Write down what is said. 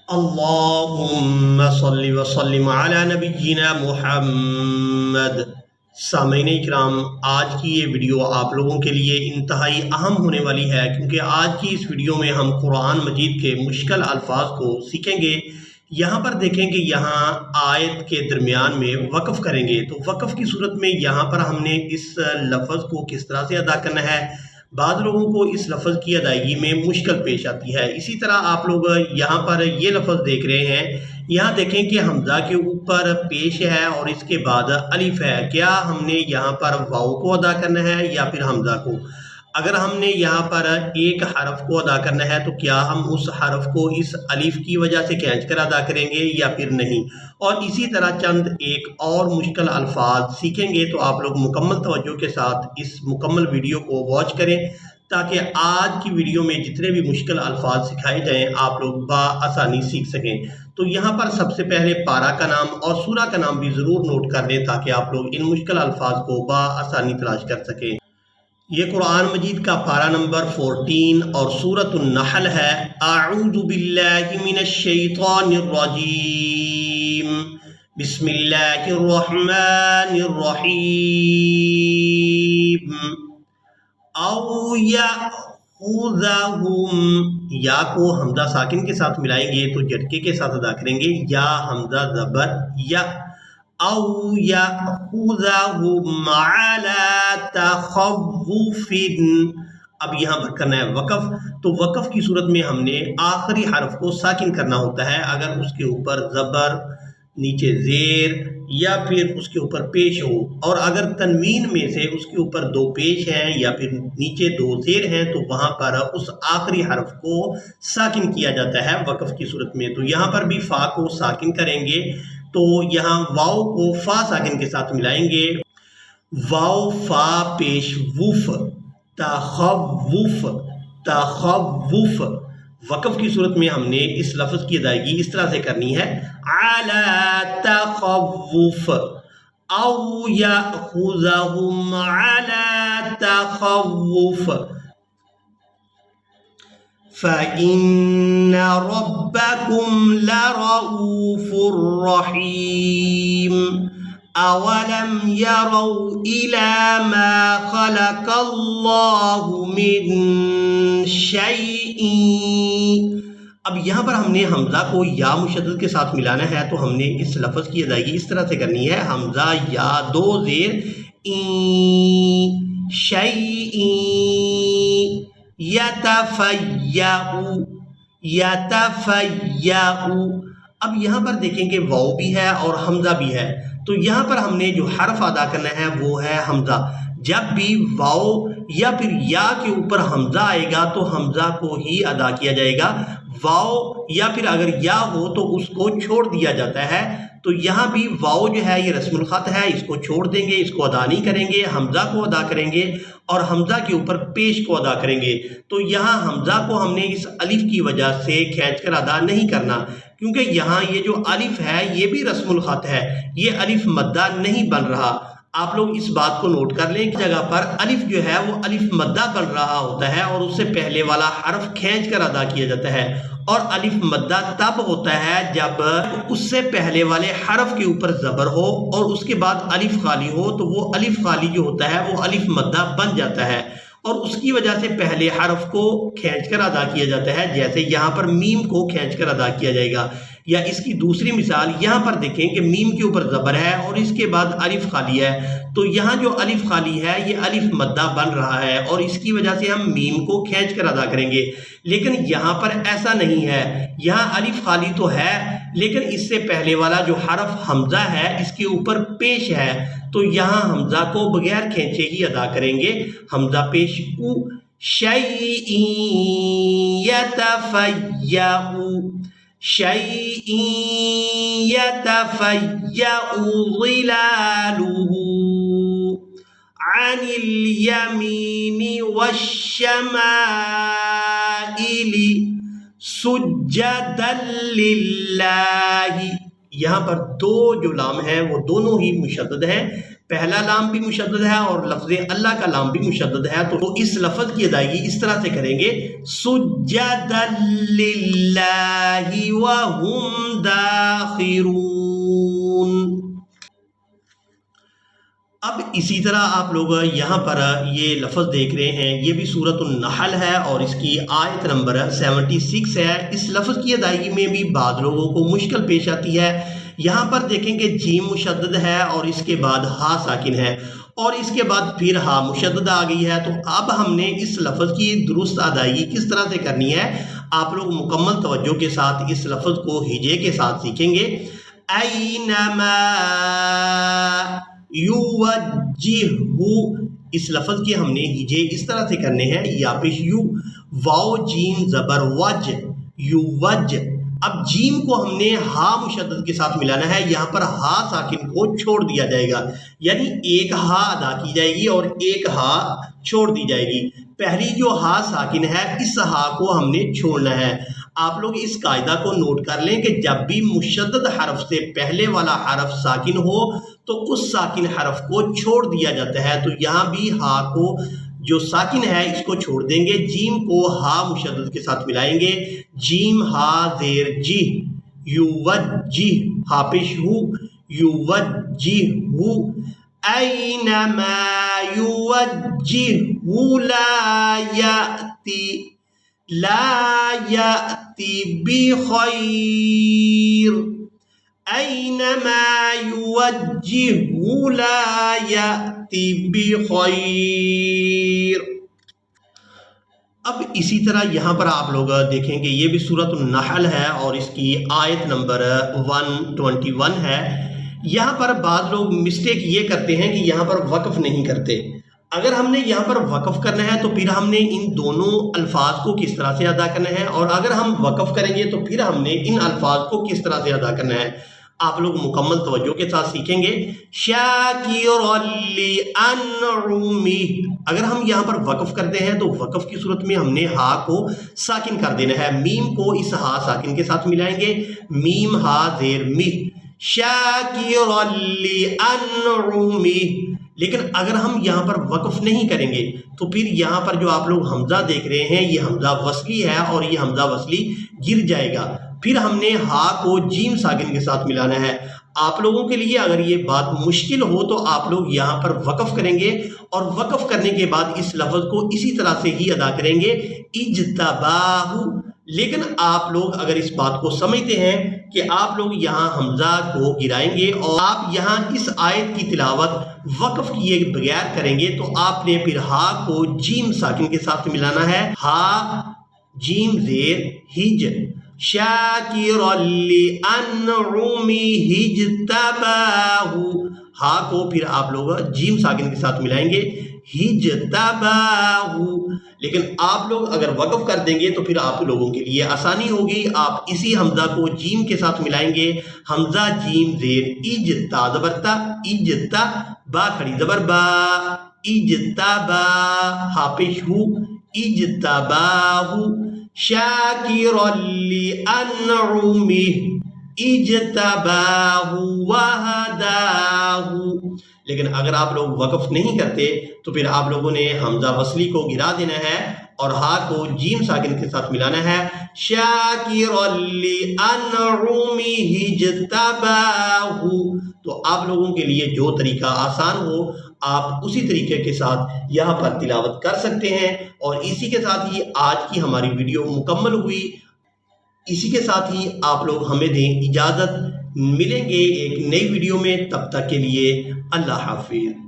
اللہم صلی وسلم علی نبینا محمد۔ سامعین اکرام، آج کی یہ ویڈیو آپ لوگوں کے لیے انتہائی اہم ہونے والی ہے، کیونکہ آج کی اس ویڈیو میں ہم قرآن مجید کے مشکل الفاظ کو سیکھیں گے۔ یہاں پر دیکھیں کہ یہاں آیت کے درمیان میں وقف کریں گے، تو وقف کی صورت میں یہاں پر ہم نے اس لفظ کو کس طرح سے ادا کرنا ہے۔ بعض لوگوں کو اس لفظ کی ادائیگی میں مشکل پیش آتی ہے۔ اسی طرح آپ لوگ یہاں پر یہ لفظ دیکھ رہے ہیں، یہاں دیکھیں کہ حمزہ کے اوپر پیش ہے اور اس کے بعد الف ہے۔ کیا ہم نے یہاں پر واو کو ادا کرنا ہے یا پھر حمزہ کو؟ اگر ہم نے یہاں پر ایک حرف کو ادا کرنا ہے تو کیا ہم اس حرف کو اس الف کی وجہ سے کھینچ کر ادا کریں گے یا پھر نہیں؟ اور اسی طرح چند ایک اور مشکل الفاظ سیکھیں گے، تو آپ لوگ مکمل توجہ کے ساتھ اس مکمل ویڈیو کو واچ کریں، تاکہ آج کی ویڈیو میں جتنے بھی مشکل الفاظ سکھائے جائیں آپ لوگ بآسانی سیکھ سکیں۔ تو یہاں پر سب سے پہلے پارہ کا نام اور سورہ کا نام بھی ضرور نوٹ کر لیں، تاکہ آپ لوگ ان مشکل الفاظ کو بآسانی تلاش کر سکیں۔ یہ قرآن مجید کا پارہ نمبر 14 اور سورۃ النحل ہے۔ اعوذ باللہ من الشیطان الرجیم، بسم اللہ الرحمن الرحیم۔ او یأخذہم، یا کو حمزہ ساکن کے ساتھ ملائیں گے تو جھٹکے کے ساتھ ادا کریں گے، یا حمزہ زبر یا۔ او یأخذہم علی تخوف، اب یہاں پر کرنا ہے وقف، تو وقف کی صورت میں ہم نے آخری حرف کو ساکن کرنا ہوتا ہے۔ اگر اس کے اوپر زبر، نیچے زیر یا پھر اس کے اوپر پیش ہو، اور اگر تنوین میں سے اس کے اوپر دو پیش ہیں یا پھر نیچے دو زیر ہیں، تو وہاں پر اس آخری حرف کو ساکن کیا جاتا ہے وقف کی صورت میں۔ تو یہاں پر بھی فا کو ساکن کریں گے، تو یہاں واو کو فا ساکن کے ساتھ ملائیں گے، واو فا پیش وف، تخوف تخوف۔ وقف کی صورت میں ہم نے اس لفظ کی ادائیگی اس طرح سے کرنی ہے، علی تخوف، او یأخذہم علی تخوف، فإن ربکم لرؤوف رحیم۔ اولم یروا الی ما خلق اللہ من شیء، اب یہاں پر ہم نے حمزہ کو یا مشدد کے ساتھ ملانا ہے، تو ہم نے اس لفظ کی ادائیگی اس طرح سے کرنی ہے، حمزہ یا دو زیر، این شیء یتفیع یتفیع۔ اب یہاں پر دیکھیں کہ واو بھی ہے اور حمزہ بھی ہے، تو یہاں پر ہم نے جو حرف ادا کرنا ہے وہ ہے حمزہ۔ جب بھی واو یا پھر یا کے اوپر حمزہ آئے گا تو حمزہ کو ہی ادا کیا جائے گا، واو یا پھر اگر یا ہو تو اس کو چھوڑ دیا جاتا ہے۔ تو یہاں بھی واو جو ہے یہ رسم الخط ہے، اس کو چھوڑ دیں گے، اس کو ادا نہیں کریں گے، حمزہ کو ادا کریں گے اور حمزہ کے اوپر پیش کو ادا کریں گے۔ تو یہاں حمزہ کو ہم نے اس الف کی وجہ سے کھینچ کر ادا نہیں کرنا، کیونکہ یہاں یہ جو الف ہے یہ بھی رسم الخط ہے، یہ الف مدہ نہیں بن رہا۔ آپ لوگ اس بات کو نوٹ کر لیں کہ جگہ پر الف جو ہے وہ الف مدہ بن رہا ہوتا ہے اور اس سے پہلے والا حرف کھینچ کر ادا کیا جاتا ہے، اور الف مدہ تب ہوتا ہے جب اس سے پہلے والے حرف کے اوپر زبر ہو اور اس کے بعد الف خالی ہو، تو وہ الف خالی جو ہوتا ہے وہ الف مدہ بن جاتا ہے، اور اس کی وجہ سے پہلے حرف کو کھینچ کر ادا کیا جاتا ہے، جیسے یہاں پر میم کو کھینچ کر ادا کیا جائے گا۔ یا اس کی دوسری مثال یہاں پر دیکھیں کہ میم کے اوپر زبر ہے اور اس کے بعد الف خالی ہے، تو یہاں جو الف خالی ہے یہ الف مدہ بن رہا ہے اور اس کی وجہ سے ہم میم کو کھینچ کر ادا کریں گے، لیکن یہاں پر ایسا نہیں ہے، یہاں الف خالی تو ہے لیکن اس سے پہلے والا جو حرف حمزہ ہے اس کے اوپر پیش ہے، تو یہاں حمزہ کو بغیر کھینچے ہی ادا کریں گے، حمزہ پیش او، شیء یتفیع شیء یتفیع ظلالہ عن الیمین والشمائل سجدا للہ۔ یہاں پر دو جو لام ہیں وہ دونوں ہی مشدد ہیں، پہلا لام بھی مشدد ہے اور لفظ اللہ کا لام بھی مشدد ہے، تو اس لفظ کی ادائیگی اس طرح سے کریں گے سجدا للہ وہم داخرون۔ اب اسی طرح آپ لوگ یہاں پر یہ لفظ دیکھ رہے ہیں، یہ بھی سورۃ النحل ہے اور اس کی آیت نمبر 76 ہے۔ اس لفظ کی ادائیگی میں بھی بعض لوگوں کو مشکل پیش آتی ہے۔ یہاں پر دیکھیں کہ جیم مشدد ہے اور اس کے بعد ہا ساکن ہے اور اس کے بعد پھر ہا مشدد آ گئی ہے، تو اب ہم نے اس لفظ کی درست ادائیگی کس طرح سے کرنی ہے، آپ لوگ مکمل توجہ کے ساتھ اس لفظ کو ہجے کے ساتھ سیکھیں گے۔ اینما یوجہو، اس لفظ کی ہم نے ہجے اس طرح سے کرنے ہیں، یا پیش یو، واو جیم زبر وج، یو وج۔ اب جیم کو ہم نے ہا مشدد کے ساتھ ملانا ہے، یہاں پر ہا ساکن کو چھوڑ دیا جائے گا، یعنی ایک ہا ادا کی جائے گی اور ایک ہا چھوڑ دی جائے گی۔ پہلی جو ہا ساکن ہے اس ہا کو ہم نے چھوڑنا ہے۔ آپ لوگ اس قاعدہ کو نوٹ کر لیں کہ جب بھی مشدد حرف سے پہلے والا حرف ساکن ہو تو اس ساکن حرف کو چھوڑ دیا جاتا ہے، تو یہاں بھی ہا کو جو ساکن ہے اس کو چھوڑ دیں گے، جیم کو ہا مشدد کے ساتھ ملائیں گے، جیم ہا زیر جی، یوجی، ہا پیش ہو، یوجی ہو، اینما یوجہ لا یأتی بخیر، اینما یوجہ لا یأتی بخیر۔ اب اسی طرح یہاں پر آپ لوگ دیکھیں کہ یہ بھی سورۃ النحل ہے اور اس کی آیت نمبر 121 ہے۔ یہاں پر بعض لوگ مسٹیک یہ کرتے ہیں کہ یہاں پر وقف نہیں کرتے۔ اگر ہم نے یہاں پر وقف کرنا ہے تو پھر ہم نے ان دونوں الفاظ کو کس طرح سے ادا کرنا ہے، اور اگر ہم وقف کریں گے تو پھر ہم نے ان الفاظ کو کس طرح سے ادا کرنا ہے، آپ لوگ مکمل توجہ کے ساتھ سیکھیں گے۔ شاکرا لانعمہ، اگر ہم یہاں پر وقف کرتے ہیں تو وقف کی صورت میں ہم نے ہا کو ساکن کر دینا ہے، میم کو اس ہا ساکن کے ساتھ ملائیں گے، میم ہا زیر می، شاکرا لانعمہ۔ لیکن اگر ہم یہاں پر وقف نہیں کریں گے تو پھر یہاں پر جو آپ لوگ حمزہ دیکھ رہے ہیں یہ حمزہ وصلی ہے اور یہ حمزہ وصلی گر جائے گا، پھر ہم نے ہا کو جیم ساکن کے ساتھ ملانا ہے۔ آپ لوگوں کے لیے اگر یہ بات مشکل ہو تو آپ لوگ یہاں پر وقف کریں گے اور وقف کرنے کے بعد اس لفظ کو اسی طرح سے ہی ادا کریں گے، اجتباہ۔ لیکن آپ لوگ اگر اس بات کو سمجھتے ہیں کہ آپ لوگ یہاں حمزہ کو گرائیں گے اور آپ یہاں اس آیت کی تلاوت وقف کیے بغیر کریں گے تو آپ نے پھر ہا کو جیم ساکن کے ساتھ ملانا ہے، ہا جیم زیر ہج، شاکرا لانعمہ اجتباہ، ہا کو پھر آپ لوگ جیم ساکن کے ساتھ ملائیں گے، اجتباہ۔ لیکن آپ لوگ اگر وقف کر دیں گے تو پھر آپ لوگوں کے لیے آسانی ہوگی، آپ اسی حمزہ کو جیم کے ساتھ ملائیں گے، حمزہ جیم زیر اجتا زبر تا، اجتا، با کھڑی زبر با، اجتبا، ہا پیش ہو، اجتباہ، شاکرا لانعمہ اجتباہ وہداہ۔ لیکن اگر آپ لوگ وقف نہیں کرتے تو پھر آپ لوگوں نے حمزہ وصلی کو گرا دینا ہے اور ہا کو جیم ساکن کے ساتھ ملانا ہے، شاکرا لانعمہ اجتباہ۔ تو آپ لوگوں کے لیے جو طریقہ آسان ہو آپ اسی طریقے کے ساتھ یہاں پر تلاوت کر سکتے ہیں، اور اسی کے ساتھ ہی آج کی ہماری ویڈیو مکمل ہوئی۔ اسی کے ساتھ ہی آپ لوگ ہمیں دیں اجازت، ملیں گے ایک نئی ویڈیو میں، تب تک کے لیے اللہ حافظ۔